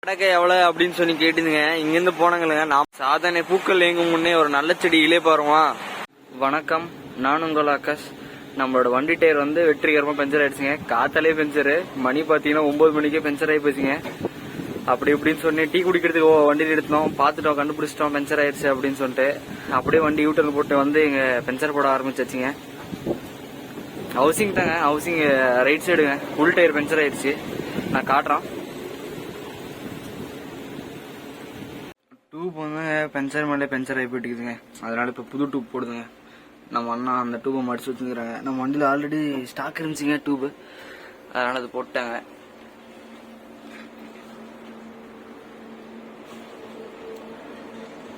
எவ்வளவு அப்படின்னு சொல்லி கேட்டுதுங்க. இங்கிருந்து போனாங்களுங்க. நான் சாதனை பூக்கள் இயங்கும் முன்னே ஒரு நல்ல செடியிலே பாருமா. வணக்கம், நான் உங்கள் ஆகாஷ். நம்மளோட வண்டி டயர் வந்து வெற்றிகரமா பஞ்சர் ஆயிடுச்சுங்க. காத்தாலே பஞ்சரு. மணி பாத்தீங்கன்னா 9 மணிக்கே பஞ்சர் ஆகி போச்சுங்க. அப்படி இப்படின்னு சொல்லி டீ குடிக்கிறதுக்கு வண்டி எடுத்தோம், பாத்துட்டோம், கண்டுபிடிச்சிட்டோம் பஞ்சர் ஆயிடுச்சு அப்படின்னு சொல்லிட்டு அப்படியே வண்டி யூட்டர்ன் போட்டு வந்து இங்க பஞ்சர் போட ஆரம்பிச்சாச்சுங்க. ஹவுசிங் தாங்க, ஹவுசிங் ரைட் சைடுங்க. ஃபுல் டயர் பஞ்சர் ஆயிடுச்சு. நான் காட்டுறேன். டூப் வந்து பஞ்சர் மேலே பஞ்சர் ஆகி போயிட்டுக்குதுங்க. அதனால இப்போ புது டூப் போடுதுங்க. நம்ம அண்ணா அந்த டூப்பை மடிச்சு வச்சுக்கிறாங்க. நம்ம வண்டியில் ஆல்ரெடி ஸ்டாக் இருந்துச்சுங்க டூப்பு, அதனால அது போட்டாங்க.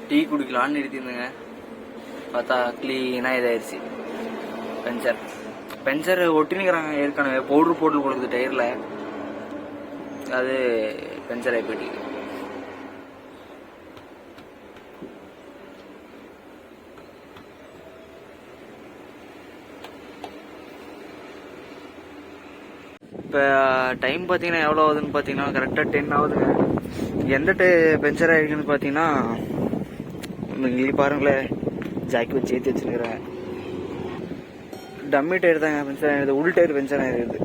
டீ குடிக்கலான்னு நிறுத்திருந்தேங்க. பார்த்தா கிளீனா இதாயிருச்சு பஞ்சர். பஞ்சர் ஒட்டினுக்கிறாங்க ஏற்கனவே. பவுடர் போட்டு கொடுக்குது டயர்ல, அது பஞ்சர் ஆகி போயிட்டு. இப்போ டைம் பார்த்தீங்கன்னா எவ்வளோ ஆகுதுன்னு பார்த்தீங்கன்னா கரெக்டாக 10 ஆகுதுங்க. எந்த பஞ்சர் ஆகிருக்குன்னு பார்த்தீங்கன்னா இங்கே பாருங்களேன், ஜாக்கி வச்சு ஏற்றி வச்சுருக்கிறேன். டம்மி டயர் தாங்க பஞ்சர் ஆகிடுது, உள் டயர் பஞ்சர் ஆகிடுது.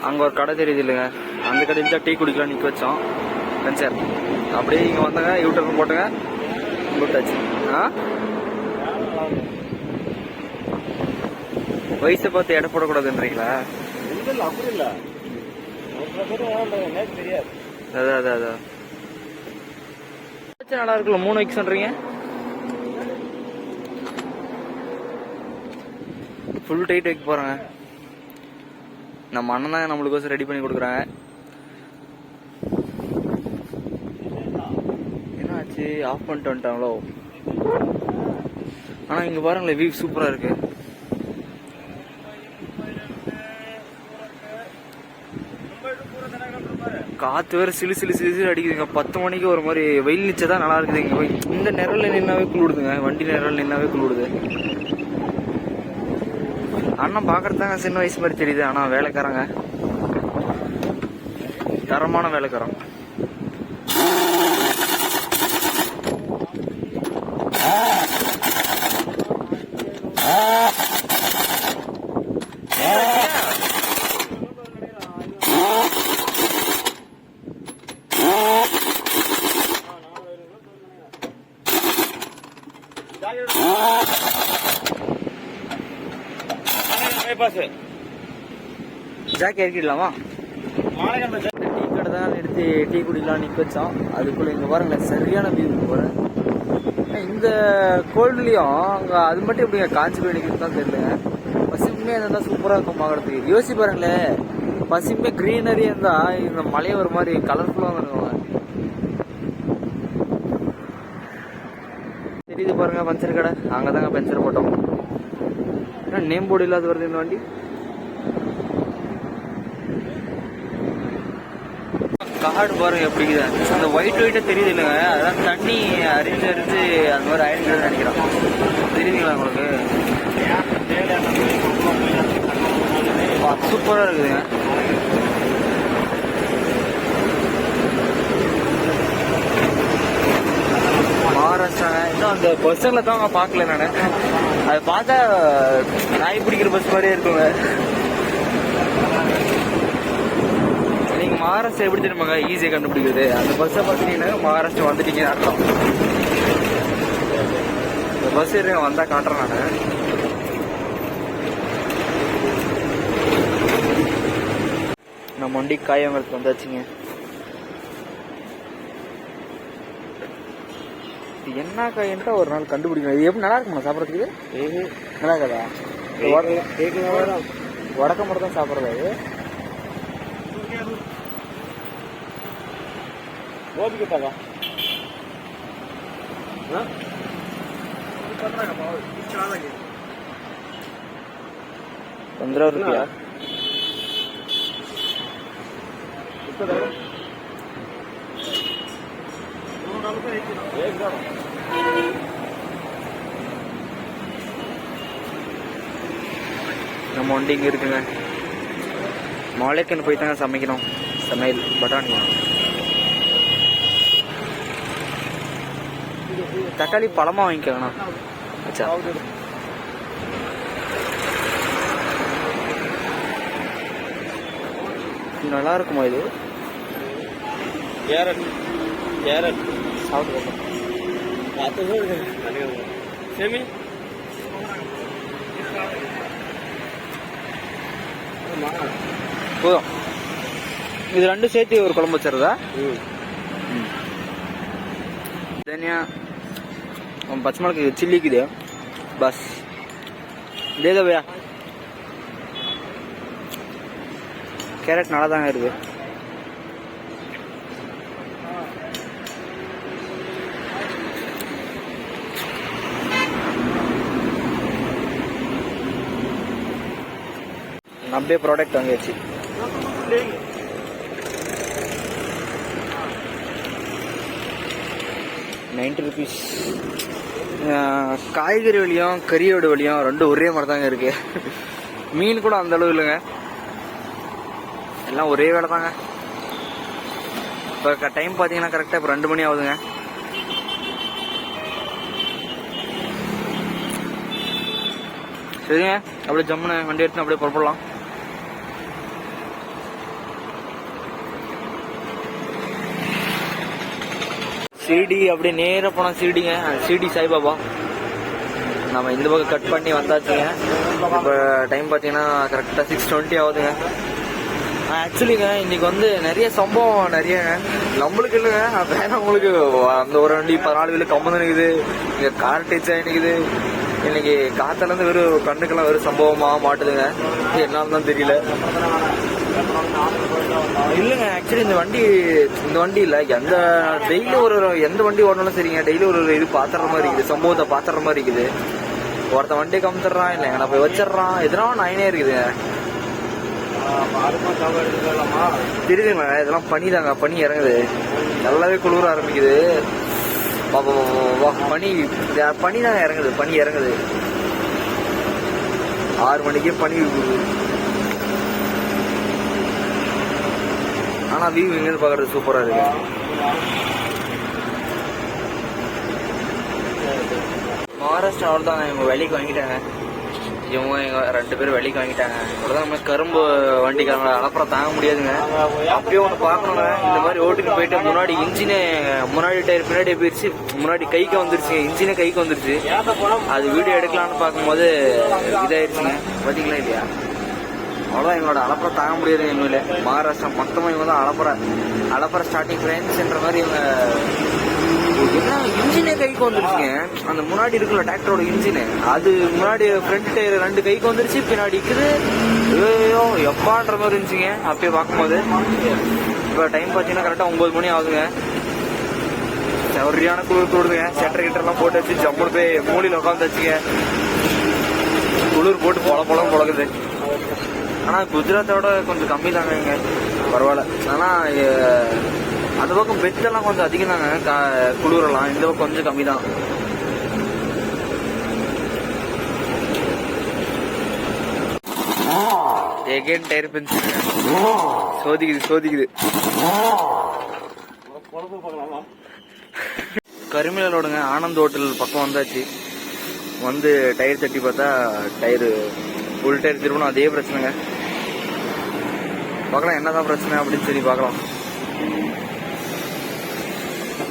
அங்கே ஒரு கடை தெரியுது இல்லைங்க, அந்த கடையில் தான் டீ குடிக்கலாம் நிற்க வச்சோம். பஞ்சர் அப்படியே இங்கே வந்தாங்க, யூட்டர்ன் போட்டுங்க, போட்டாச்சு. வயசை பார்த்து எடை போடக்கூடாதுன்றீங்களா? அப்படி இல்லை, அதான் அதான் அதான் நல்லா இருக்குல்ல. 3 வைக்க சொல்றீங்க. ஃபுல் டைட் வைக்க போறாங்க. நம்ம அண்ணன் தான் நம்மளுக்கோசம் ரெடி பண்ணி கொடுக்குறாங்க. என்ன ஆச்சு, ஆஃப் பண்ணிட்டு வந்துட்டாங்களோ? ஆனா இங்க பாருங்களேன், வியூ சூப்பரா இருக்கு. காத்து வேற சிலு சிலு சிலு சிலு அடிக்குதுங்க. 10 மணிக்கு ஒரு மாதிரி வெயில் நிச்சதான் நல்லா இருக்குது. இங்க இந்த நிரல்ல நின்னாவே குளிடுதுங்க, வண்டி நிரல் நின்னாவே குளிடுது. அண்ணன் பாக்குறதாங்க சின்ன வயசு மாதிரி தெரியுது, ஆனா வேலைக்காரங்க தரமான வேலைக்காரன். ஜாக்கி இறக்கிடலாமா? டீ கடை தான் எடுத்து டீ குடிக்கலாம் நிற்க வச்சோம். அதுக்குள்ள இங்க பாருங்களேன், சரியான வியூ போறேன். இந்த கோல்டுலயும் அங்க அது மட்டும் எப்படிங்க காஞ்சி போய் நிற்கிறது தான் தெரியலங்க. பசுமையா இருந்தா சூப்பரா இருக்கும் பாக்குறதுக்கு. யோசிச்சு பாருங்களேன், பசுமை கிரீனரியா இருந்தா இந்த மலையை ஒரு மாதிரி கலர்ஃபுல்லா இருக்கும். தெரியுது பாருங்க பஞ்சர் கடை, அங்கதாங்க பஞ்சர் போட்டோம். நேம் போர்டு இல்லாத வருது இந்த வண்டி. காடு பாருங்க எப்படி இருக்குது. அந்த ஒயிட் ஒயிட்டா தெரியுது இல்லைங்க, அதான் தண்ணி அரிஞ்சு அரிஞ்சு அந்த மாதிரி ஆயிடுச்சு நினைக்கிறேன். தெரியுதுங்களா உங்களுக்கு? சூப்பரா இருக்குதுங்க. மகாராஷ்டிராங்க. இன்னும் அந்த பஸ்ஸில் தான் பார்க்கல நான். அதை பார்த்தா நாய் பிடிக்கிற பஸ் மாதிரியே இருக்குங்க. நீங்க மகாராஷ்டிரா எப்படி தெரியுமாங்க ஈஸியாக கண்டுபிடிக்கிறது? அந்த பஸ்ஸை பார்த்தீங்கன்னா மகாராஷ்டிரா வந்துட்டீங்கன்னு அர்த்தம். இந்த பஸ் வந்தா காட்டுறேன் நான். நம்ம வண்டி காயங்களுக்கு வந்தாச்சுங்க. என்ன காயின்ட்டா ஒரு நாள் கண்டுபிடிக்கணும். இது எப்படி நல்லா இருக்குமா சாப்பிட்றதுக்கு? நல்லா இருக்காதா? வடக்க மட்டும் தான் சாப்பிட்றதா இது? ஓபிக்கிட்டாக்கா 15 रुपया. நம்ம வண்டி இங்கே இருக்குங்க. மாலைக்குன்னு போய் தாங்க சமைக்கணும். சமையல் பட்டாணி. தக்காளி பழமாக வாங்கிக்கோங்கண்ணா. அச்சா நல்லா இருக்குமா இது? கேரட் கேரட் சாப்பிட்டு செமி போதும். இது ரெண்டும் சேர்த்து ஒரு குழம்பு வச்சுருதா? தனியா பச்சை மிளகு சில்லிக்குது பஸ் இதே பையா. கேரட் நல்லா தாங்க இருக்கு. நம்பே ப்ராடக்ட் வாங்கியாச்சு. ₹90. காய்கறி வழியும் கறியோட வழியும் ரெண்டும் ஒரே மாதிரி தாங்க இருக்கு. மீன் கூட அந்த அளவு இல்லைங்க, எல்லாம் ஒரே வேலை தாங்க. இப்போ டைம் பார்த்தீங்கன்னா கரெக்டாக இப்போ 2 மணி ஆகுதுங்க. சரிங்க, அப்படியே ஜம்முன்னு வண்டி எடுத்து அப்படியே புறப்படலாம். சிடி அப்படியே நேராக போனால் சிடிங்க, சிடி சாய்பாபா. நம்ம இந்த பக்கம் கட் பண்ணி வந்தாச்சுங்க. இப்போ டைம் பார்த்தீங்கன்னா கரெக்டாக 6:20 ஆகுதுங்க. ஆக்சுவலிங்க இன்னைக்கு வந்து நிறைய சம்பவம், நிறைய நம்மளுக்கு இல்லைங்க, வேணா உங்களுக்கு அந்த ஒரு வண்டி 14 வீலு கம்மந்து நிற்குது, இங்கே கார் டச் ஆகிக்குது. இன்னைக்கு காத்தாலேருந்து வெறும் கண்ணுக்கெல்லாம் வெறும் சம்பவமாக மாட்டுதுங்க. என்னன்னு தான் தெரியல. இல்லைங்க, ஆக்சுவலி இந்த வண்டி இல்லை, டெய்லி எந்த வண்டி ஓடனாலும் சரிங்க, டெய்லி ஒரு இது பாத்துற மாதிரி இருக்குது, சம்பவத்தை பாத்துற மாதிரி இருக்குது. ஒருத்த வண்டி கமுத்துறான், இல்லைங்க நான் போய் வச்சிடறான், எதனால நாயினே இருக்குதுங்க. தெரியுதுங்க, இதெல்லாம் பனி தாங்க, பனி இறங்குது, நல்லாவே குளிர ஆரம்பிக்குது. பனி தாங்க இறங்குது, பனி இறங்குது. 6 மணிக்கே பனி. ஆனா வியூ இங்கிருந்து பாக்குறது சூப்பரா இருக்கு. மகாராஷ்டிரா அவ்வளோதாங்க, இவங்க வேலைக்கு வாங்கிட்டாங்க. இவங்க 2 பேரும் வேலைக்கு வாங்கிட்டாங்க. அவ்வளோதான். நம்ம கரும்பு வண்டிக்காரங்க அலப்புறம் தாங்க முடியாதுங்க. அப்படியே ஒன்று பார்க்கணுங்க, இந்த மாதிரி ஓட்டுக்கு போயிட்டு முன்னாடி இன்ஜினே, முன்னாடி டயர் பின்னாடியே போயிடுச்சு, முன்னாடி கைக்கு வந்துருச்சு, இன்ஜினே கைக்கு வந்துருச்சு. அது வீடியோ எடுக்கலான்னு பார்க்கும்போது இதாயிருச்சுங்க. பார்த்தீங்களா இல்லையா? அவ்வளோதான், எங்களோட அலப்புறம் தாங்க முடியாது. இனிமேல் மகாராஷ்டிரா மொத்தமாக இவங்க தான் அலப்புற ஸ்டார்டிங் ஃப்ரெண்ட்ஸ்ன்ற மாதிரி இவங்க. என்ன இன்ஜினே கைக்கு வந்துருச்சுங்க, அந்த முன்னாடி இருக்குல்ல டிராக்டரோட இன்ஜினு, அது முன்னாடி ஃப்ரண்ட் டயர் 2 கைக்கு வந்துருச்சு, பின்னாடி இருக்குது. ஐயோ எப்பான்ற மாதிரி இருந்துச்சுங்க அப்பயே பார்க்கும்போது. இப்போ டைம் பார்த்தீங்கன்னா கரெக்டாக 9 மணி ஆகுதுங்க. சரியான குளிர் கூடுதுங்க. செட்டர் கிட்டர்லாம் போட்டு வச்சு ஜம்முன்னு போய் மூலையில் உட்காந்து வச்சுங்க. குளிர் போட்டு பொலம் பொழகுது. ஆனால் குஜராத்தோட கொஞ்சம் கம்மி தாங்க இங்கே, பரவாயில்ல. ஆனால் அந்த பக்கம் பெத்தெல்லாம் கொஞ்சம் அதிகம் தாங்க, குளிரெல்லாம். இந்த பக்கம் கொஞ்சம் கம்மி தான். எகேன் டயர் பென்ஸ் சோதிக்குது. கருமிலோடுங்க ஆனந்த் ஹோட்டல் பக்கம் வந்தாச்சு. வந்து டயர் தட்டி பார்த்தா டயரு ஃபுல் டயர் திரும்பணும். அதே பிரச்சனைங்க. பார்க்கலாம் என்னதான் பிரச்சனை அப்படின்னு சொல்லி பார்க்கலாம்.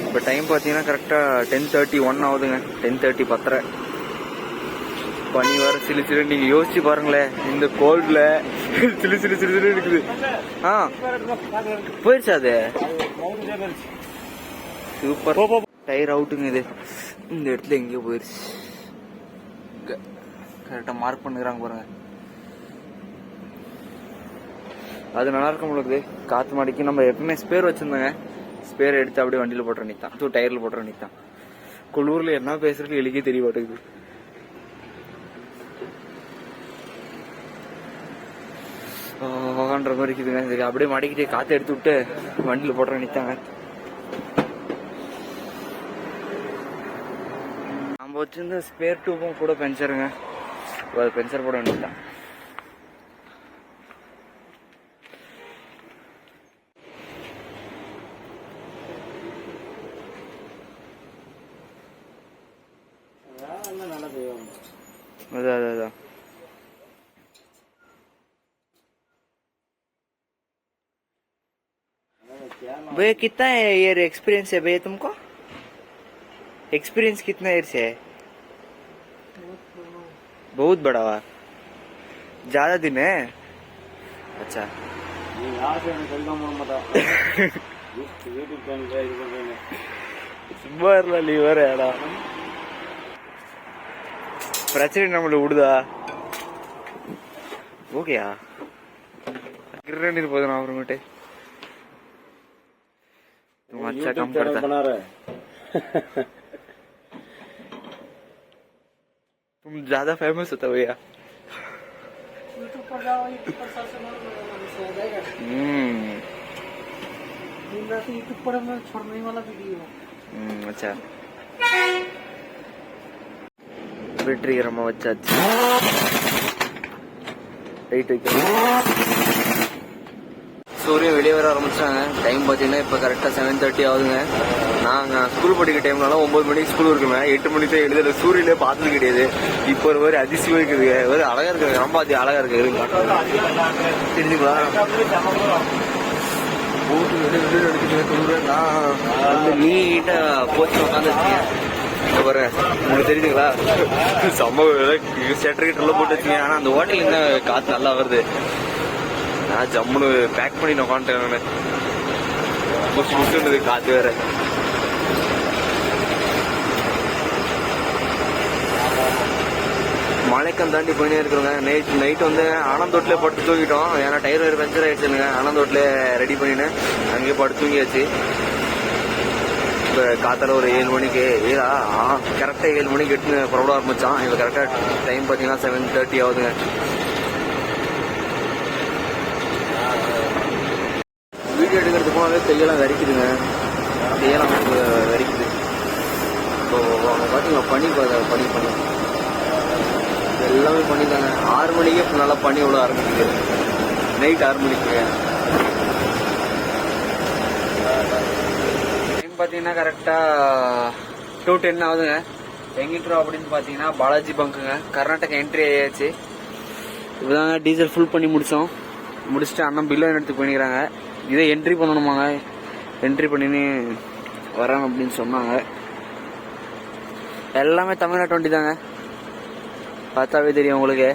இப்போ டைம் பார்த்தீங்கன்னா கரெக்டாக 10:31 ஆகுதுங்க. 10:30 10:30. பனி வர சிலு நீங்கள் யோசிச்சு பாருங்களேன், இந்த கோல்டில் சிலு இருக்குது. போயிடுச்சா அது? சூப்பர். டயர் அவுட்டுங்க இது. இந்த இடத்துல எங்கேயோ போயிடுச்சு. கரெக்டாக மார்க் பண்ணுறாங்க பாருங்க. அது நல்லா இருக்கும் உங்களுக்கு. காற்று மாடிக்கு நம்ம எப்பவுமே ஸ்பேர் வச்சுருந்தோங்க. ஸ்பேர் எடுத்து அப்படியே வண்டியில் போட்டுற நிற்தான், டயரில் போட்டுற நிற்தான். குளூரில் என்ன பேசுறது எலிக்கே தெரிய மாட்டேங்குது. ன்ற மாதிரி இருக்குதுங்க. இதுக்கு அப்படியே மடக்கிட்டு காற்று எடுத்து விட்டு வண்டியில் போட்டுற நிற்காங்க. நம்ம வச்சிருந்த ஸ்பேர் டியூபும் கூட பஞ்சருங்க. அது பஞ்சர் போட வேண்டியதான். அதான் भैया कितना ईयर एक्सपीरियंस है भैया तुमको? एक्सपीरियंस कितना ईयर से है? बहुत बड़ा हुआ, ज्यादा दिन है. अच्छा சும்மா லிவர் ஏடா பிரச்சனை நம்மள விடுதா? ஓகேயா கிரேண்ட் போதும் நான் அப்புறமேட்டு तुम अच्छा काम करता बना रहे. तुम ज्यादा फेमस होता भैया. यूट्यूब पर जाओ, यूट्यूब पर सर्च मारो हो जाएगा. यूट्यूब पर हम छोड़ने वाला वीडियो. अच्छा வெற்றிகரமா வச்சாச்சு. ரைட் சூரியன் வெளியே வர ஆரம்பிச்சாங்க. டைம் பார்த்தீங்கன்னா இப்போ கரெக்டாக 7:30 ஆகுதுங்க. நாங்கள் ஸ்கூல் படிக்கிற டைம்னால 9 மணிக்கு ஸ்கூல் இருக்குங்க. 8 மணிக்கு தான் எழுதுற. சூரியனே பார்த்தது கிடையாது. இப்போ ஒரு மாதிரி அதிசயம் இருக்குதுங்க. ஒரு அழகா இருக்குங்க. ரொம்ப அழகா இருக்கு. தெரிஞ்சுங்களா? போட்டு எடுத்துட்டு நீட்டா போச்சு உட்காந்துருக்கீங்க. பாரு உங்களுக்கு தெரியுதுங்களா? செம்ம ஸ்வெட்டர் கிட்ட போட்டு வச்சுங்க. ஆனால் அந்த ஹோட்டல் என்ன காற்று நல்லா வருது. நான் ஜம்முன்னு பேக் பண்ணி நான் உட்காந்துட்டேன். புஷ் புஷுன்னுது காற்று வேற. மழைக்கம் தாண்டி போயினே இருக்கிறோங்க. நைட் வந்து ஆனந்தோட்டிலே படுத்து தூங்கிட்டோம். ஏன்னா டயர் வேறு பஞ்சர் ஆயிடுச்சுங்க. ஆனந்தோட்டிலே ரெடி பண்ணின்னு அங்கேயே படுத்து தூங்கியாச்சு. இப்போ காத்தால ஒரு 7 மணிக்கு கரெக்டாக 7 மணிக்கு எட்டு புறப்பட ஆரம்பிச்சான். இப்போ கரெக்டாக டைம் பார்த்தீங்கன்னா 7:30 ஆகுதுங்க. வீடியோ எடுக்கிறதுக்கு போனாலே கையெல்லாம் வரிக்குதுங்க. கையெல்லாம் வரிக்குது. இப்போ அவங்க பார்த்தீங்கன்னா பனி எல்லாமே பண்ணித்தாங்க. 6 மணிக்கே இப்போ நல்லா பனி விட ஆரம்பிக்குது. நைட் 6 மணிக்கு டைம் பார்த்தீங்கன்னா கரெக்டாக 2:10 ஆகுதுங்க. எங்கிட்டுறோம் அப்படின்னு பார்த்தீங்கன்னா பாலாஜி பங்குங்க. கர்நாடகா என்ட்ரி ஆயாச்சு. இப்போதாங்க டீசல் ஃபுல் பண்ணி முடிச்சுட்டு அண்ணன் பில்லும் எடுத்து பண்ணிக்கிறாங்க. இதை என்ட்ரி பண்ணணுமாங்க. என்ட்ரி பண்ணின்னு வரேன் அப்படின்னு சொன்னாங்க. எல்லாமே தமிழ்நாட்டு வண்டி தாங்க. பார்த்தாவே தெரியும் உங்களுக்கு.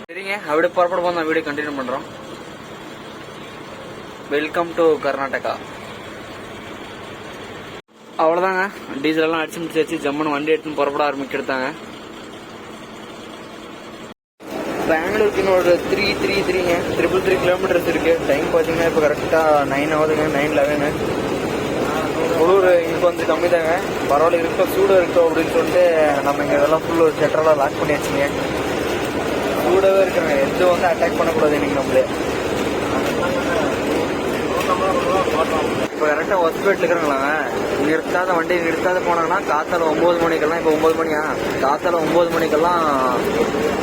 சரிங்க, அப்படியே புறப்பட போது நான் வீடியோ கண்டினியூ பண்ணுறோம். Welcome to Karnataka. அவ்வளோதாங்க. டீசல் எல்லாம் அடிச்சு முடிச்சாச்சு. ஜம்முன்னு வண்டி எடுத்துன்னு புறப்பட ஆரம்பிக்கிட்டாங்க. பெங்களூருக்கு இன்னொரு 333 கிலோமீட்டர்ஸ் இருக்கு. டைம் பார்த்தீங்கன்னா இப்போ கரெக்டாக 9 ஆகுதுங்க. 9:11. குளிர் இங்கே கொஞ்சம் கம்மி தாங்க. பரவாயில்ல இருக்கோம், சூடு இருக்கும் அப்படின்னு சொல்லிட்டு நம்ம இங்கே இதெல்லாம் ஃபுல்லு செட்டரெல்லாம் லாக் பண்ணியாச்சுங்க. சூடாகவே இருக்கிறாங்க. எதுவும் வந்து அட்டாக் பண்ணக்கூடாது இன்னைக்கு நம்மளே. இப்போ கரெக்டாக ஹாஸ்பிட்டல் இருக்கிறாங்களாங்க. நிறுத்தாத வண்டி நிறுத்தாத போனாங்கன்னா காத்தால 9 மணிக்கெல்லாம், இப்போ 9 மணியா, காத்தால 9 மணிக்கெல்லாம்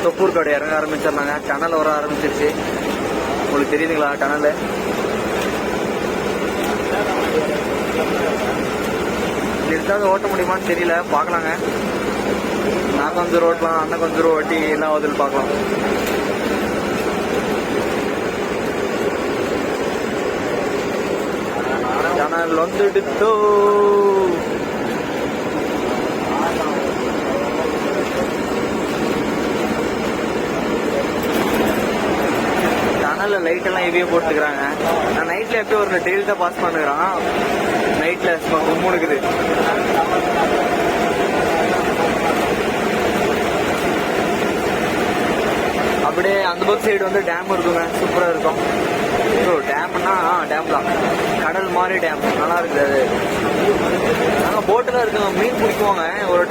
தொப்பூர் கடை இறங்க ஆரம்பிச்சிடலாங்க. டனல் வர ஆரம்பிச்சிருச்சு. உங்களுக்கு தெரியுதுங்களா டனல்? நிறுத்தாத ஓட்ட முடியுமான்னு தெரியல, பார்க்கலாங்க. நான் கொஞ்சம் தூரம் ஓட்டலாம், அண்ணன் கொஞ்சம் தூரம் ஓட்டி என்ன ஆகுதுன்னு பார்க்கலாம். டனல் வந்துடுத்தோ. டனல்ல லைட் எல்லாம் ஹெவியா போட்டுக்கிறாங்க. நான் நைட்ல எப்பயும் ஒரு டெய்லி தான் பாஸ் பண்ணுறான். நைட்ல கும்முனுக்குது. அப்படியே அந்த பக்கம் சைடு வந்து டேம் இருக்குங்க. சூப்பரா இருக்கும். டேம்னா டேம் தான், கடல் மாதிரி டேம். நல்லா இருக்குது அது. நாங்கள் போட்டுலாம் இருக்குங்க. மீன் பிடிக்குவாங்க. ஒரு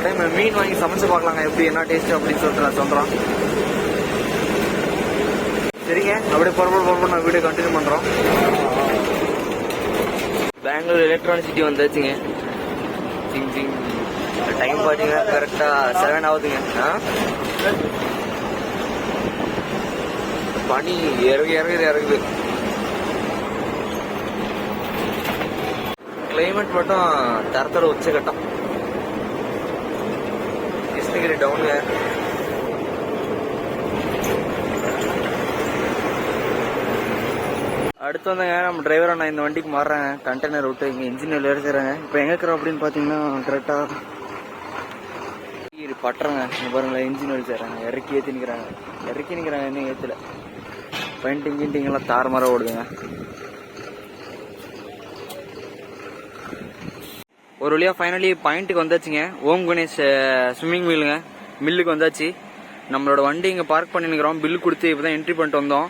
டைம் மீன் வாங்கி சமைச்சு பார்க்கலாங்க எப்படி என்ன டேஸ்ட் அப்படின்னு சொல்லிட்டு நான் சொல்றேன். சரிங்க, அப்படியே புறப்பட நான் வீடியோ கண்டினியூ பண்றோம். பெங்களூர் எலக்ட்ரானிக் சிட்டி வந்தாச்சுங்க. ஜிங் ஜிங். டைம் பார்த்தீங்கன்னா கரெக்டாக 7 ஆகுதுங்க. பனி இறங்குது. கிளைமேட் மட்டும் தரத்தோட உச்சகட்டம். கிருஷ்ணகிரி டவுனுங்க. அடுத்து வந்தாங்க நம்ம டிரைவர் அண்ணா இந்த வண்டிக்கு மாறுறாங்க. கண்டெய்னர் விட்டு இங்கே இன்ஜின் வேலை இருக்கிறாங்க. இப்போ எங்கே இருக்கிறோம் அப்படின்னு பார்த்தீங்கன்னா கரெக்டாக பட்டுறாங்க. இங்கே பாருங்களேன், இன்ஜின் வேலை செய்கிறாங்க. இறக்கி நிற்கிறாங்க இன்னும் ஏற்றல. பெயிண்டிங் எல்லாம் தாறுமாறாக ஓடுதுங்க. ஒரு வழியாக ஃபைனலி பாயிண்ட்டுக்கு வந்தாச்சுங்க. ஓம் கணேஷ் ஸ்விம்மிங் மில்லுக்கு வந்தாச்சு. நம்மளோட வண்டி இங்கே பார்க் பண்ணிருக்கிறோம். பில்லு கொடுத்து இப்போ தான் என்ட்ரி பண்ணிட்டு வந்தோம்.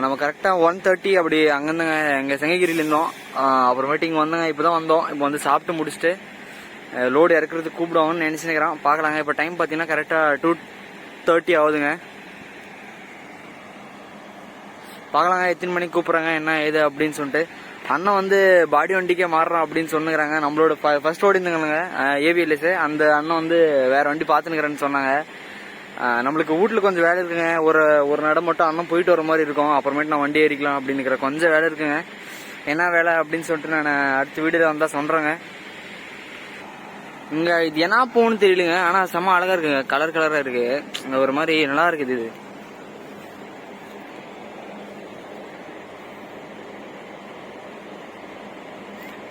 நம்ம கரெக்டாக 1:30 அப்படி அங்கேருந்துங்க எங்கள் செங்ககிரியில் இருந்தோம். அப்புறமேட்டு இங்கே வந்தோங்க. இப்போ தான் வந்தோம். இப்போ வந்து சாப்பிட்டு முடிச்சுட்டு லோடு இறக்குறதுக்கு கூப்பிடுவாங்கன்னு நினச்சிருக்கிறோம். பார்க்கலாங்க. இப்போ டைம் பார்த்தீங்கன்னா கரெக்டாக 2:30 ஆகுதுங்க. பார்க்கலாங்க எத்தனை மணிக்கு கூப்பிட்றாங்க என்ன ஏது அப்படின்னு சொல்லிட்டு. அண்ணன் வந்து பாடி வண்டிக்கே மாறுறோம் அப்படின்னு சொன்னுக்கிறாங்க. நம்மளோட ஃபர்ஸ்ட் ஓடி இருந்துங்க ஏவிஎல்எஸ். அந்த அண்ணன் வந்து வேற வண்டி பார்த்துனுக்கிறேன்னு சொன்னாங்க. நம்மளுக்கு வீட்டில் கொஞ்சம் வேலை இருக்குங்க. ஒரு நடம் மட்டும் அண்ணன் போயிட்டு வர மாதிரி இருக்கும். அப்புறமேட்டு நான் வண்டி ஏறிக்கலாம் அப்படின்னு கொஞ்சம் வேலை இருக்குங்க. என்ன வேலை அப்படின்னு சொல்லிட்டு நான் அடுத்த வீடியோவில் வந்தால் சொல்கிறேங்க. இங்கே இது என்ன போகணும்னு தெரியலுங்க. ஆனால் செம்ம அழகாக இருக்குங்க. கலராக இருக்குது. ஒரு மாதிரி நல்லா இருக்குது. இது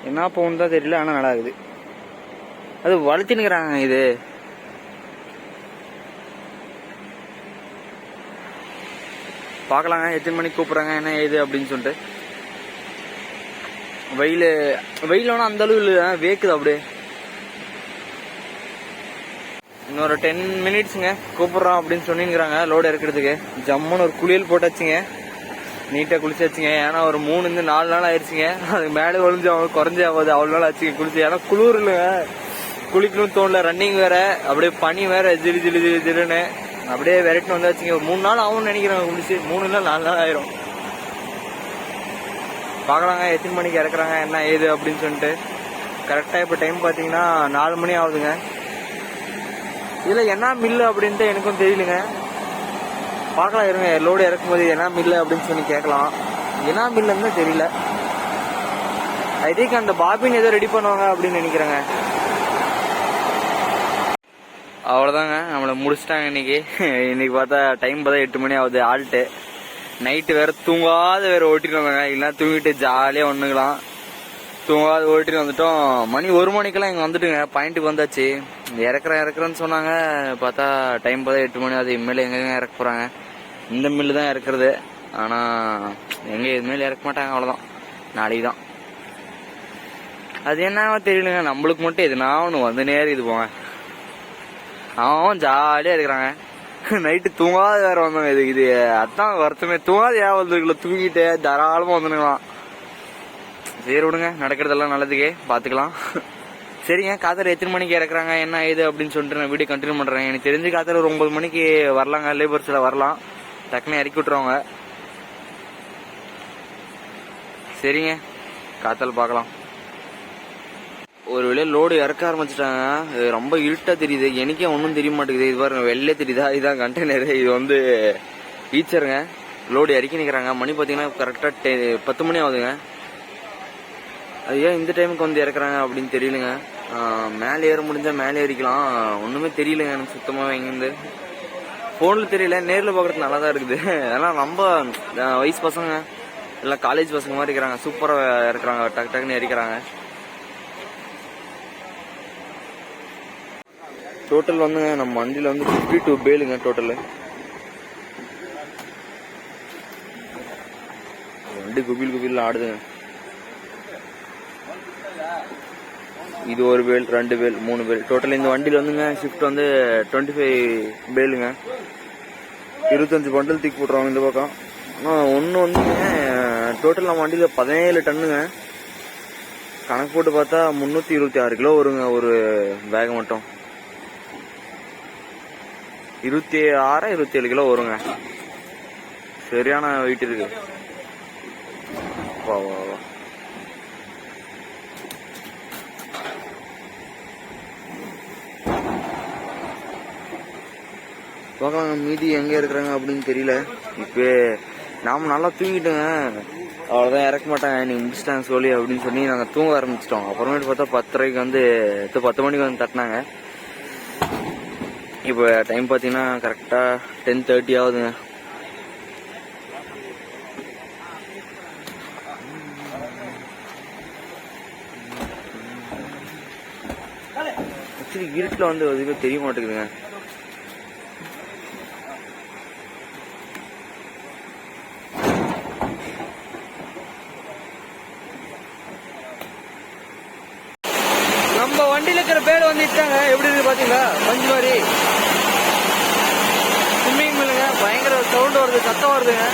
என்ன போகணும் தான் தெரியல. ஆனால் நல்லா இருக்குது. அது வளர்த்தினுக்கிறாங்க. இது பார்க்கலாங்க எத்தனை மணிக்கு கூப்பிட்றாங்க என்ன ஏது அப்படின்னு சொல்லிட்டு. வெயிலோனா அந்த அளவு இல்லை, வேக்குது அப்படியே. இன்னொரு 10 மினிட்ஸுங்க கூப்பிட்றோம் அப்படின்னு சொன்னிங்கிறாங்க லோடு இறக்கிறதுக்கு. ஜம்முன்னு ஒரு குளியல் போட்டாச்சுங்க. நீட்டாக குளிச்சாச்சுங்க. ஏன்னா ஒரு 3-4 நாள் ஆயிடுச்சுங்க. அதுக்கு மேலே ஒழிஞ்சு அவங்க குறைஞ்சி ஆகுது. அவ்வளோ நாள் ஆச்சுங்க குளிச்சு. ஏன்னா குளிர் இல்லைங்க, குளிக்கணும்னு தோணல. ரன்னிங் வேற, அப்படியே பனி வேற ஜிலுன்னு அப்படியே விரட்டின்னு வந்தாச்சுங்க. ஒரு 3 நாள் ஆகும்னு நினைக்கிறேன் குளிச்சு. 3 இல்லை 4 நாள் ஆயிரும். பார்க்கலாங்க எத்தனை மணிக்கு இறக்குறாங்க என்ன ஏது அப்படின்னு சொல்லிட்டு. கரெக்டாக இப்போ டைம் பார்த்தீங்கன்னா 4 மணி ஆகுதுங்க. இதில் என்ன மில்லு அப்படின்ட்டு எனக்கும் தெரியலுங்க. பார்க்கலாம் இருங்க. லோடு இறக்கும்போது என்ன மில்லு அப்படின்னு சொல்லி கேட்கலாம். என்ன மில்லுன்னு தெரியல. ஐ திங்க் அந்த பாபின் ஏதோ ரெடி பண்ணுவாங்க அப்படின்னு நினைக்கிறேங்க. அவ்வளோதாங்க, நம்மளை முடிச்சிட்டாங்க இன்னைக்கு பார்த்தா டைம் பார்த்தா 8 மணி ஆகுது. ஆல்ட்டு நைட்டு வேற தூங்காத வேற ஓட்டிட்டு வந்தாங்க. இல்லைன்னா தூங்கிட்டு ஜாலியாக ஒன்றுக்கலாம். தூங்காத ஓட்டிட்டு வந்துட்டோம். மணி 1 மணிக்கெல்லாம் இங்கே வந்துட்டுங்க. பாயிண்ட்டுக்கு வந்தாச்சு. இறக்குறேன்னு சொன்னாங்க. பார்த்தா டைம் பார்த்தா 8 மணி ஆகுது. இனிமேல் எங்கெங்க இறக்க போகிறாங்க. இந்த மில்லு தான் இறக்குறது. ஆனால் எங்கே இதுமாரி இறக்க மாட்டாங்க. அவ்வளோதான், நாளைக்கு தான். அது என்ன தெரியலங்க. நம்மளுக்கு மட்டும் எதுனா ஒன்று வந்து நேரம் இது போங்க. அவன் ஜாலியாக இருக்கிறாங்க. நைட்டு தூங்காத வேற வந்தாங்க. இது அதான் வருத்தமே. தூங்காத ஏன் வந்துருக்குள்ள, தூங்கிட்டு தாராளமாக வந்துருக்கலாம். சரி விடுங்க, நடக்கிறதெல்லாம் நல்லதுக்கே பார்த்துக்கலாம். சரிங்க, காத்தால எத்தனை மணிக்கு இறக்குறாங்க என்ன ஏது அப்படின்னு சொல்லிட்டு நான் வீடியோ கண்டினியூ பண்ணுறேன். எனக்கு தெரிஞ்சு காத்தால ஒரு 9 மணிக்கு வரலாங்க. லேபர்ஸில் வரலாம், டக்குன்னு இறக்கி விட்டுருவாங்க. சரிங்க, காத்தால பார்க்கலாம். ஒரு வேளையை லோடு இறக்க ஆரம்பிச்சிட்டாங்க. ரொம்ப இருட்டாக தெரியுது. எனக்கே ஒன்றும் தெரிய மாட்டேங்குது. இது பாருங்க, வெள்ளை தெரியுதா? இதுதான் கண்டெய்னர். இது வந்து ஈச்சருங்க. லோடு இறக்கி நிற்கிறாங்க. மணி பார்த்தீங்கன்னா கரெக்டாக 10 மணி ஆகுதுங்க. அது ஏன் இந்த டைமுக்கு வந்து இறக்குறாங்க அப்படின்னு தெரியலங்க. மேலே ஏற முடிஞ்சால் மேலே ஏறிக்கலாம். ஒன்றுமே தெரியலங்க எனக்கு சுத்தமாக. எங்கேருந்து ஃபோனில் தெரியல, நேரில் பார்க்குறது நல்லா தான் இருக்குது. அதெல்லாம் ரொம்ப வயசு பசங்க எல்லாம் காலேஜ் பசங்க மாதிரி இருக்கிறாங்க. சூப்பராக இறக்குறாங்க, டக்குன்னு இறக்கிறாங்க. டோட்டல் வந்துங்க நம்ம வண்டியில் வந்து 52 பேலுங்க டோட்டலு. வண்டி குபில் ஆடுதுங்க. இது ஒரு பேல், 2 பேல், 3 பேல் டோட்டல். இந்த வண்டியில் வந்துங்க ஷிஃப்ட் வந்து 25 பேலுங்க. 25 பண்டல் தூக்கி போட்டுருவாங்க இந்த பக்கம். ஆனால் ஒன்று வந்துங்க டோட்டல் நம்ம வண்டியில் 17 டன்னுங்க. கணக்கு போட்டு பார்த்தா 326 கிலோ வருங்க ஒரு பேக் மட்டும். 26 27 கிலோ வருங்க. சரியான வெயிட் இருக்கு. வா பார்க்கலாம் மீதி எங்கே இருக்கிறாங்க அப்படின்னு தெரியல. இப்போ நாம் நல்லா தூங்கிட்டோங்க. அவ்வளோதான் இறக்க மாட்டாங்க நீங்கள் முடிச்சிட்டாங்க சொல்லி அப்படின்னு சொல்லி நாங்கள் தூங்க ஆரம்பிச்சிட்டோம். அப்புறமேட்டு பார்த்தா 10:30 வந்து 10 மணிக்கு வந்து தட்டினாங்க. இப்போ டைம் பார்த்தீங்கன்னா கரெக்டாக 10:30 ஆகுதுங்க. ஆக்சுவலி இருட்டில் வந்து எதுவுமே தெரிய மாட்டேங்குதுங்க. நம்ம வண்டியில இருக்கிற பேர் வந்து இட்டாங்க. எப்படி இருக்கு பாத்தீங்களா? பஞ்சு மாதிரி ஸ்விம்மிங் பூலுங்க. பயங்கர சவுண்ட் வருது, சத்தம் வருதுங்க.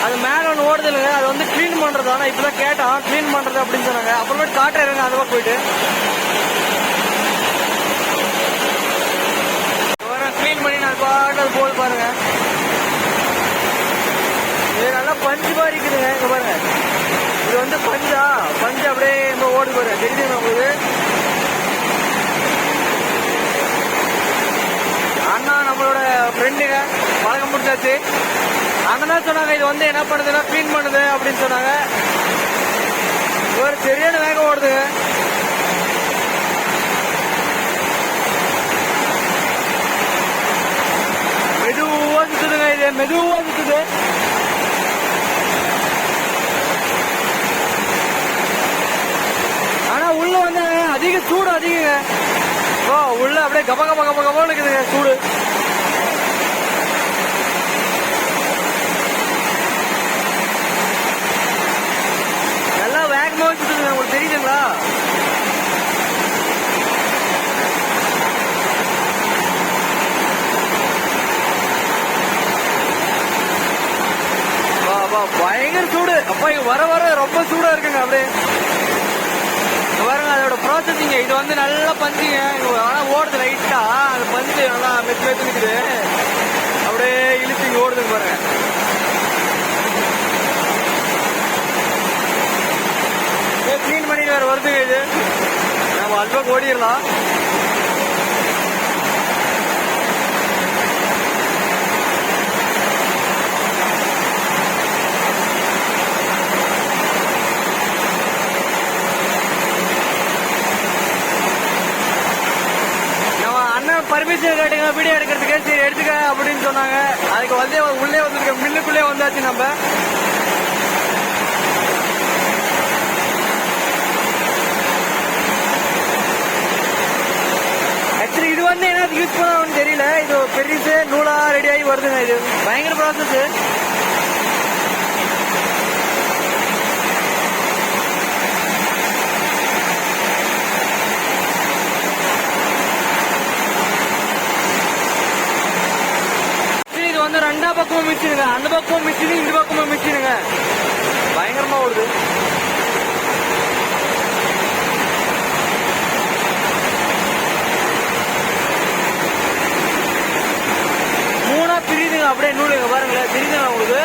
அது மேல ஒன்று ஓடுது இல்லைங்க, அது வந்து கிளீன் பண்றது. ஆனா இப்பதான் கேட்டான் கிளீன் பண்றது அப்படின்னு சொன்னாங்க. அப்புறமேட்டு காட்டுறாங்க அதுவா போயிட்டு கிளீன் பண்ணி நான் பாட்டு போல் பாருங்க. இது நல்லா பஞ்சு மாதிரி இருக்குதுங்க. இங்க பாருங்க, இது வந்து பஞ்சு அப்படியே ஓடு பாருங்க. தெரியுதுங்க உங்களுக்கு? அண்ணா நம்மளோட ஃப்ரெண்டுங்க, பழக்கம் முடிச்சாச்சு. அண்ணா சொன்னாங்க இது வந்து என்ன பண்ணுதுன்னா கிளீன் பண்ணுது அப்படின்னு சொன்னாங்க. ஒரு சரியான வேகம் ஓடுதுங்க. மெதுவா சுத்துதுங்க. இது மெதுவா சுத்துது. ஆனா உள்ள வந்து அதிக சூடு அதிகங்க. உள்ள அப்படியே கப கப கப கப இருக்குதுங்க சூடு. நல்லா வேகமா சுத்துதுங்க. உங்களுக்கு தெரியுதுங்களா? பயங்கர சூடு. அப்பா இங்க வர வர ரொம்ப சூடா இருக்குங்க. அப்படியே பாருங்க அதோட ப்ராசஸிங். இது வந்து நல்லா பஞ்சுங்க. ஆனா ஓடுது லைட்டா. அந்த பஞ்சு நல்லா மெத்து மெத்து நிக்குது. அப்படியே இழுத்து இங்க ஓடுதுங்க பாருங்க. கிளீன் பண்ணிட்டு வேற வருதுங்க. இது நம்ம அல்வா ஓடிடலாம். பர்மிஷன் கேட்டுங்க வீடியோ எடுக்கிறதுக்கு. சரி எடுத்துக்க அப்படின்னு சொன்னாங்க. அதுக்கு வந்து உள்ளே வந்துருக்க மில்லுக்குள்ளே வந்தாச்சு நம்ம. ஆக்சுவலி இது வந்து என்ன யூஸ் பண்ணணும்னு தெரியல. இது பெருசு நூலா ரெடி ஆகி வருதுங்க. இது பயங்கர ப்ராசஸ். வந்து ரெண்டா பக்கமும் மிஷினுங்க. அந்த பக்கமும் மிஷினு, இந்த பக்கமும் மிஷினுங்க. பயங்கரமா ஓடுது. மூணா பிரியுதுங்க. அப்படியே நூலுங்க பாருங்களேன். பிரியுதுங்க உங்களுக்கு.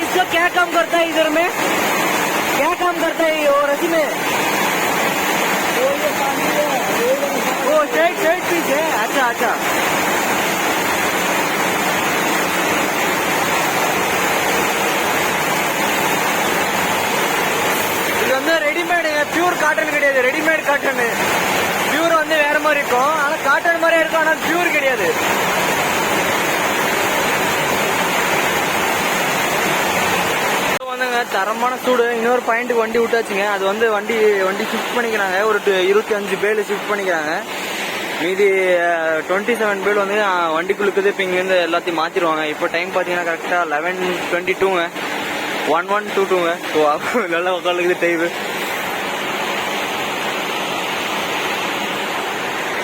इसको क्या काम करता है? इधर में क्या काम करता है वो रस्सी में? वो साइड पीस है. अच्छा अच्छा. இது வந்து ரெடிமேடு, பியூர் காட்டன் கிடையாது. Readymade cotton. பியூர் வந்து வேற மாதிரி இருக்கும். ஆனா காட்டன் மாதிரியே இருக்கும். ஆனா பியூர் கிடையாது. தரமான சூடு. இன்னொரு பாயிண்ட்டுக்கு வண்டி விட்டாச்சுங்க. அது வந்து வண்டி ஷிஃப்ட் பண்ணிக்கிறாங்க. ஒரு 25 பேல் ஷிஃப்ட் பண்ணிக்கிறாங்க. மீதி 27 பேல் வந்து வண்டிக்குள்ளுக்குது. இப்போ இங்கேருந்து எல்லாத்தையும் மாற்றிடுவாங்க. இப்போ டைம் பார்த்தீங்கன்னா கரெக்டாக 11:22ங்க. 11:22ங்க. நல்லா உட்காந்துக்குது டைம்.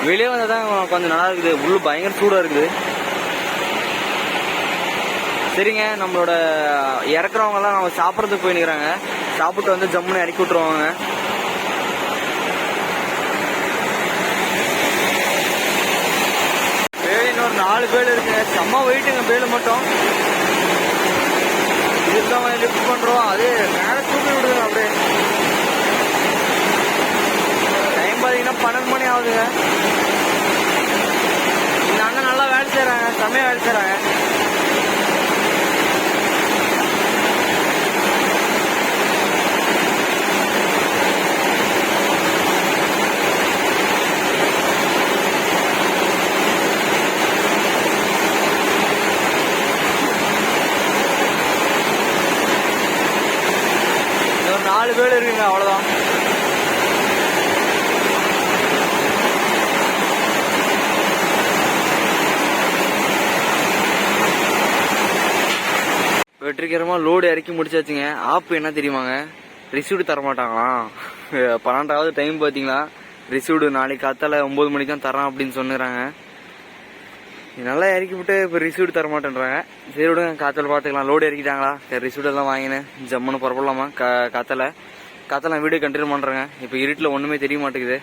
வெளியே வந்தால் தான் கொஞ்சம் நல்லா இருக்குது. உள்ள பயங்கர சூடாக இருக்குது. சரிங்க, நம்மளோட இறக்குறவங்கலாம் நம்ம சாப்பிட்றதுக்கு போயினுக்கிறாங்க. சாப்பிட்டு வந்து ஜம்முன்னு இறக்கி விட்டுருவாங்க. இன்னொரு 4 பேர் இருக்குங்க. செம்ம வெயிட்டுங்க பேல் மட்டும். நம்ம லிஃப்ட் பண்றோம், அது மேலே தூக்கி விடுங்க. அப்படியே டைம் பார்த்தீங்கன்னா 12 மணி ஆகுதுங்க. இந்த அண்ணன் நல்லா வேலை செய்யறாங்க, செம்மையா வேலை செய்யறாங்க. ஒரு 4 பேர் இருக்குங்க, அவ்வளவுதான். வெற்றிகரமா லோடு இறக்கி முடிச்சாச்சுங்க. ஆப் என்ன தெரியுமாங்க, ரிசீவ்டு தர மாட்டாங்களாம். 12வது டைம் பாத்தீங்களா, ரிசீவ்டு நாளைக்கு காத்தால 9 மணிக்கு தான் தரான் அப்படின்னு சொன்னாங்க. நல்லா இறக்கி விட்டு இப்போ ரிசீவ்டு தர மாட்டேன்றாங்க. சரி விடுங்க, காத்தால பாத்துக்கலாம். லோடு இறக்கிட்டாங்களா, ரிசீவ்டு எல்லாம் வாங்கினேன், ஜம்முன்னு புறப்படலாமா. காத்தால நான் வீடியோ கண்டினியூ பண்றேங்க. இப்போ இருட்டில் ஒண்ணுமே தெரிய மாட்டேங்குது.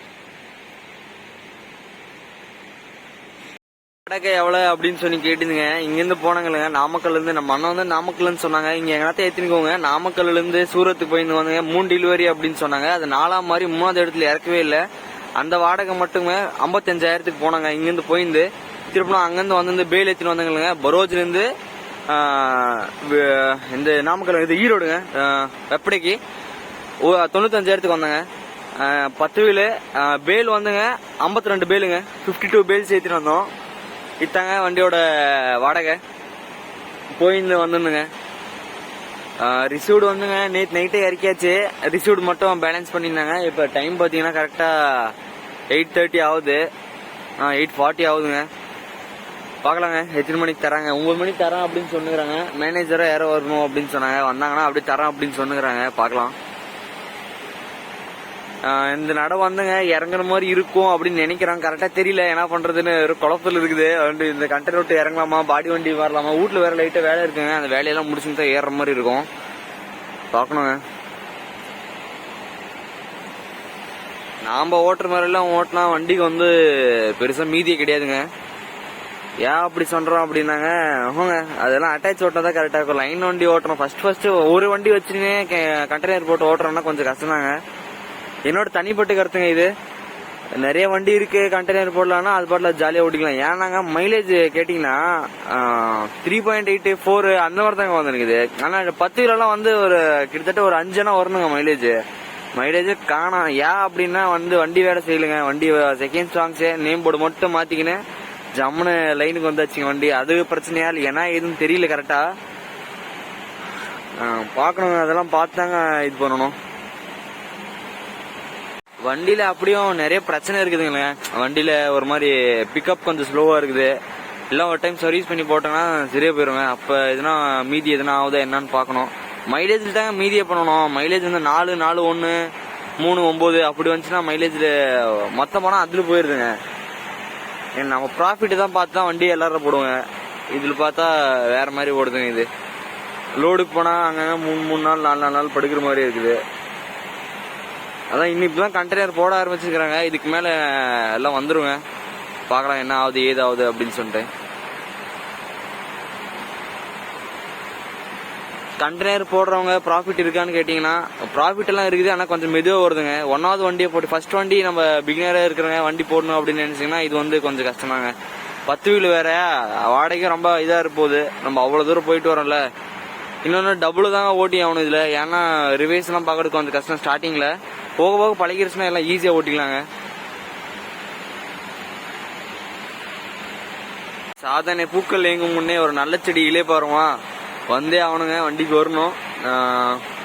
வாடகை எவ்வளவு அப்படின்னு சொல்லி கேட்டுதுங்க. இங்கிருந்து போனாங்க நாமக்கல்ல இருந்து. நம்ம அண்ணன் வந்து நாமக்கல்னு சொன்னாங்க. இங்க எங்கனாத்த ஏத்தினிக்கோங்க. நாமக்கல்ல இருந்து சூரத்துக்கு போயிருந்து வந்தாங்க. 3 டெலிவரி அப்படின்னு சொன்னாங்க. அது 4ஆம் மாதிரி 3வது இடத்துல இறக்கவே இல்லை. அந்த வாடகை மட்டுமே 55,000க்கு போனாங்க. இங்கிருந்து போயிருந்து திருப்பி அங்கிருந்து வந்து பேல் ஏத்தின்னு வந்தாங்க. பரோஜ்ல இருந்து இந்த நாமக்கல் இது ஈரோடுங்க வெப்படைக்கு 95,000க்கு வந்தாங்க. 10 வீலு பேல் வந்துங்க 52 பேலுங்க, 52 பேல் சேர்த்துட்டு வந்தோம். இத்தாங்க வண்டியோட வாடகை. போயிருந்து வந்துங்க. ரிசீவ்டு வந்துங்க நேற்று நைட்டே இறக்கியாச்சு. ரிசீவ்டு மட்டும் பேலன்ஸ் பண்ணியிருந்தாங்க. இப்போ டைம் பார்த்தீங்கன்னா கரெக்டா 8:30 ஆகுது, 8:40 ஆகுதுங்க. பார்க்கலாங்க எத்தனை மணிக்கு தராங்க. 9 மணிக்கு தரேன் அப்படின்னு சொன்னுக்கிறாங்க. மேனேஜரா யாரோ வரணும் அப்படின்னு சொன்னாங்க. வந்தாங்கன்னா அப்படி தரேன் அப்படின்னு சொன்னுக்கிறாங்க. பார்க்கலாம். இந்த நட வந்துங்க இறங்குற மாதிரி இருக்கும் அப்படின்னு நினைக்கிறாங்க. கரெக்டா தெரியல என்ன பண்றதுன்னு ஒரு குழப்பத்தில் இருக்குது. இந்த கண்டெய்னர் விட்டு இறங்கலாமா, பாடி வண்டி வரலாமா. வீட்டுல வேற லைட்டா வேலை இருக்குங்க. அந்த வேலையெல்லாம் முடிச்சுட்டு தான் ஏறுற மாதிரி இருக்கும். பார்க்கணுங்க. நாம ஓட்டுற மாதிரி எல்லாம் ஓட்டினா வண்டிக்கு வந்து பெருசா மீதியே கிடையாதுங்க. ஏன் அப்படி சொல்றோம் அப்படின்னாங்க, அதெல்லாம் அட்டாச் ஓட்டினா தான் கரெக்டா இருக்கும். லைன் வண்டி ஓட்டுறோம். ஃபர்ஸ்ட் ஒரு வண்டி வச்சுன்னு கண்டெய்னர் போட்டு ஓட்டுறோம்னா கொஞ்சம் கஷ்டம் தாங்க. என்னோட தனிப்பட்ட கருத்துங்க இது. நிறைய வண்டி இருக்கு, கண்டெய்னர் போடலாம்னா அது பாட்டில் ஜாலியா ஓட்டிக்கலாம். ஏன்னாங்க மைலேஜ் கேட்டீங்கன்னா 3.8 4 அந்த மாதிரி தாங்க வந்துருக்குது. ஆனா 10 கிலோலாம் வந்து ஒரு கிட்டத்தட்ட ஒரு 5 வரணுங்க மைலேஜ் காணாம். ஏன் அப்படின்னா வந்து வண்டி வேலை செய்யலுங்க. வண்டி செகண்ட் சாங்ஸ் நேம் போர்டு மட்டும் மாத்திக்கின்னு ஜம்முன்னு லைனுக்கு வந்தாச்சுங்க வண்டி. அது பிரச்சனையா ஏன்னா எதுவும் தெரியல கரெக்டா. பாக்கணுங்க, அதெல்லாம் பார்த்தாங்க இது பண்ணணும். வண்டியில அப்படியும் நிறைய பிரச்சனை இருக்குதுங்க. வண்டியில ஒரு மாதிரி பிக்கப் கொஞ்சம் ஸ்லோவா இருக்குது. எல்லாம் ஒரு டைம் சர்வீஸ் பண்ணி போட்டோம்னா சரியா போயிருங்க. அப்ப எதுனா மீதி எதுனா ஆகுதா என்னன்னு பாக்கணும். மைலேஜ்ல தாங்க மீதியே பண்ணணும். மைலேஜ் வந்து 4, 4, 1, 3, 9 அப்படி வந்துச்சுன்னா மைலேஜ்ல மொத்தம் போனா அதுல போயிருதுங்க. நம்ம ப்ராஃபிட் தான் பார்த்து தான் வண்டி எல்லாரும் போடுவாங்க. இதுல பார்த்தா வேற மாதிரி ஓடுதுங்க. இது லோடுக்கு போனா அங்கங்க 3 நாள் 4 நாள் படுக்கிற மாதிரி இருக்குது. அதான் இன்னைக்குலாம் கண்டெய்னர் போட ஆரம்பிச்சிருக்கிறாங்க. இதுக்கு மேல எல்லாம் வந்துருங்க. பார்க்கலாம் என்ன ஆகுது ஏதாவது அப்படின்னு சொல்லிட்டு. கண்டெய்னர் போடுறவங்க ப்ராஃபிட் இருக்கான்னு கேட்டீங்கன்னா ப்ராஃபிட் எல்லாம் இருக்குது. ஆனா கொஞ்சம் மெதுவா வருதுங்க. 1வது வண்டியை போட்டு ஃபர்ஸ்ட் வண்டி நம்ம பிகினரா இருக்கிறவங்க வண்டி போடணும் அப்படின்னு நினைச்சீங்கன்னா இது வந்து கொஞ்சம் கஷ்டமாங்க. 10 வீல் வேற, வாடகையும் ரொம்ப இதா இருப்போது. நம்ம அவ்வளவு தூரம் போயிட்டு வரோம்ல. இன்னொன்னு டபுள் தாங்க ஓட்டி ஆகணும் இதுல. ஏன்னா ரிவேஸ் எல்லாம் பாக்குறதுக்கு கொஞ்சம் கஷ்டம். ஸ்டார்டிங்ல போக போக பழகிருச்சுன்னா எல்லாம் ஈஸியா ஓட்டிக்கலாங்க. சாதனை பூக்கள் ஏங்கும் முன்னே ஒரு நல்ல செடி இலே பாருமா வந்தே ஆகணுங்க. வண்டிக்கு வரணும்.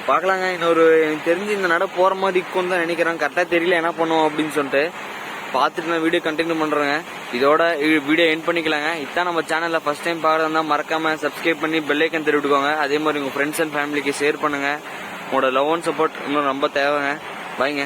பார்க்கலாங்க. இன்னொரு எனக்கு தெரிஞ்சு இந்த நட போற மாதிரி இருக்கும் தான் நினைக்கிறேன். கரெக்டா தெரியல என்ன பண்ணுவோம் அப்படின்னு சொல்லிட்டு பார்த்துட்டு நான் வீடியோ கண்டினியூ பண்றேங்க. இதோட வீடியோ எண்ட் பண்ணிக்கலாங்க. இதான் நம்ம சேனல்ல ஃபர்ஸ்ட் டைம் பாக்குறதா மறக்காம சப்ஸ்கிரைப் பண்ணி பெல் ஐக்கன் தட்டி விட்டுக்கோங்க. அதே மாதிரி உங்க ஃப்ரெண்ட்ஸ் அண்ட் ஃபேமிலிக்கு ஷேர் பண்ணுங்க. உங்களோட லவ் அண்ட் சப்போர்ட் இன்னும் ரொம்ப தேவைங்க. பாய்ங்க.